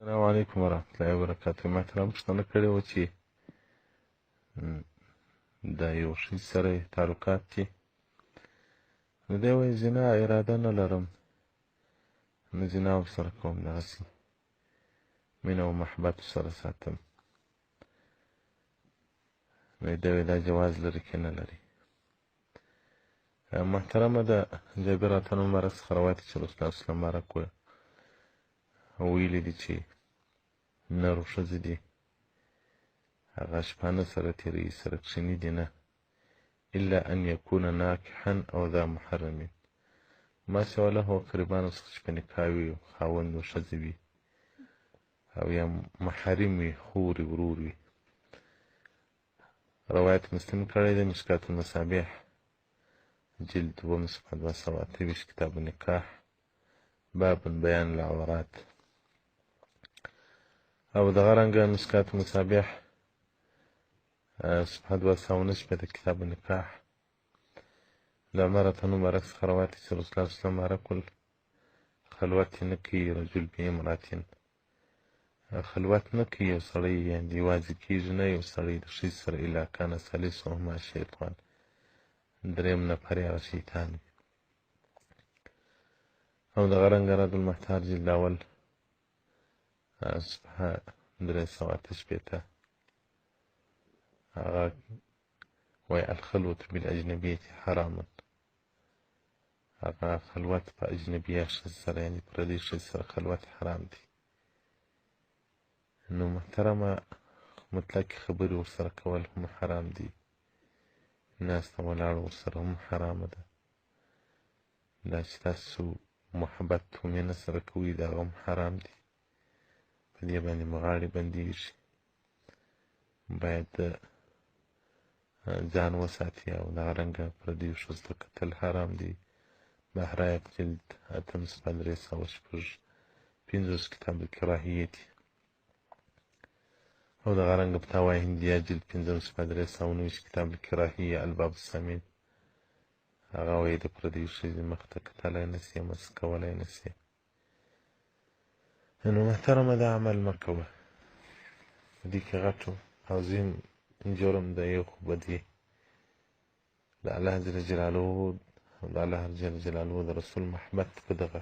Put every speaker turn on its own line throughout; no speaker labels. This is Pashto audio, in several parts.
السلام علیکم ورحمة الله وبرکاته. ما تر پوښتنه کړې وه چې د یو ښځې سره تعلقات دي، نو دی وایي زنا اراده نه لرم، نو زنا ورسره کوم، دغسې مینه او محبت ورسره ساتم. نو دی وایي دا جواز لري که نه لري. محترمه د جابر اتن مبارک څخه روایت چې رسول الله صلی الله علیه وسلم مبارک ویلي دي چې نر و ښځې دي هغه شپه نه سره تېروي، سره کښېني دي نه، الا ان یکون ناکحا او ذا محرمین، ما سوى له قربانو څخه چې په نکاح وي، خاوند و ښځې وي او یا محرم وي، خور وي، ورور وي. روایت مسلم کړی دی، مشکات المصابیح جلد 2 صفحه 228 کتاب النکاح باب بیان العورات. او دغه رنګه مشکات المصابیح صفحه 219 د کتاب النکاح د عمر اتن مبارک څخه روایت چې رسول الله صلی الله علیه وسلم مبارک خلوت نه کوي رجل بامرأة، خلوت نه کوي یو سړی، یعنې یوازې کېږي نه یو سړی د ښځې سره، الا کان ثالثهما شیطان، درېیم نفر یې هغه شیطان وي. او دغه رنګه رد المحتار جلد اول صفحه 388 هغه وایي الخلوة بالاجنبیة حرام، هغه خلوت په اجنبیه ښځې سره، یعنې پردۍ ښځې سره خلوت حرام دی. نو محترمه مطلقې خبرې ورسره کول هم حرام دي، ناسته ولاړ ورسره هم حرامه ده. دا چې تاسو محبت و مینه سره کوئ دا هم حرام دي، په دې باندې مغاړې بندېږي. باید ځان وساتي. او دغه رنګه پردیو ښځو ته کتل حرام دي. بهرایق جلد 8 صفحه 350 کتاب الکراهیه دي. او دغه رنګه فتاوی هندیه جلد 5 صفحه 319 کتاب الکراهیه الباب الثامن هغه وایي د پردیو ښځې مخ ته کتلی نه سي، مس کولی نه سي. نو محترمه دا عمل مه کوه، په دې کې غټ عظیم جرم دی. یو خو به دې د الله جل جلاله او د الله جل جلاله د رسول محبت په دغه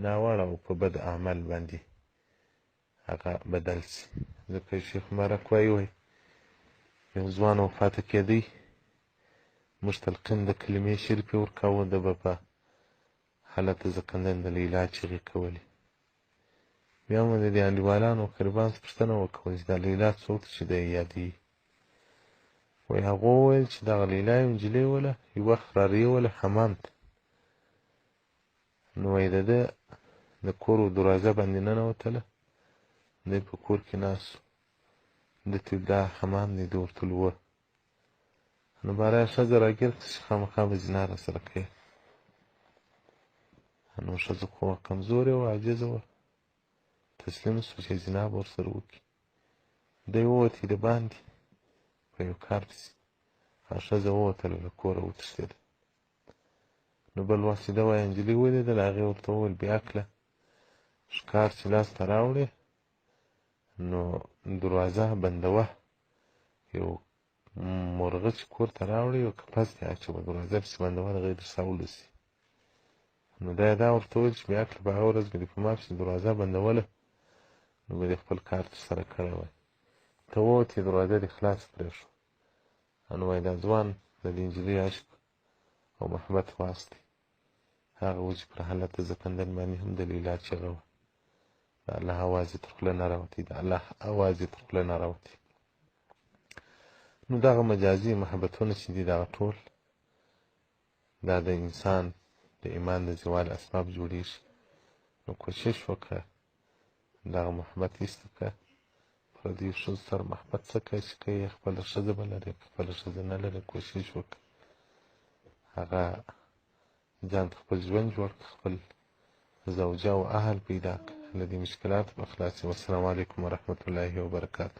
ناوړه او په بد عمل باندې هغه بدل سي. ځکه شیخ مبارک وایي یو ځوان وفاته کېدی، موږ تلقین د کلمې شریفې ورکاوه، ده به په حالت زکندن د لیلا چغې کولې. بیا مو د دې انډیوالانو قربان پوښتنه وکړه چې دا لیلا څوک چې دی یادوي؟ وایي هغو وویل چې دغه لیلا یو نجلۍ وله، یو وخت راریوله حمام ته، نو وایي د ده د کور دروازه باندې ننوتله، دی په کور کې ناست و، ده ته دا حمام دی، ده ورته وویل نو باره ښځه راګرد کړه چې خامخا به زنا راسره کوې. نو ښځه خو کمزورې وه، عاجزه وه، تسلیم شوه چې زنا به ورسره وکړي. دی ووتی د باندې په یو کار پسې، هغه ښځه ووتله له کوره وتښتېده. نو بل وخت چې ده وایي نجلۍ ولیدله، هغې ورته وویل بېعقله ښکار چې لاس ته راوړې نو دروازه بندوه، یو مرغه چې کور ته راوړې یو قفس دې اچوه، دروازه پسې بندوه، هغې در راولوسي. نو دا یې دا ورته وویل چې بېعقله په هغه ورځ به دې په ما پسې دروازه بندوله نو به دې خپل کار ترسره کړی وای، ته ووتې دروازه دې خلاصه پرېښوه. نو وایي دا ځوان د دې نجلۍ عشق او محبت واخیستی، هغه و چې پر حالت زکندن باندې هم د لیلا چغه وه، د الله اواز یې تر خوله نه راوتی، د الله اواز یې تر خوله نه راوتی. نو دغه مجازي محبتونه چې دي دغه ټول دا د انسان د ایمان د زوال اسباب جوړېږي. نو کوشش وکړه دغه محبت ایسته کړه، پردیو ښځو سره محبت څه کوې چې که یې خپله ښځه به لرې، که خپله ښځه نه لرې، کوشش وکړه هغه ځان ته خپل ژوند جوړ کړه، خپل زوجه او اهل پیدا کړه، له دې مشکلاتو به خلاص یې. والسلام علیکم ورحمة الله وبرکاته.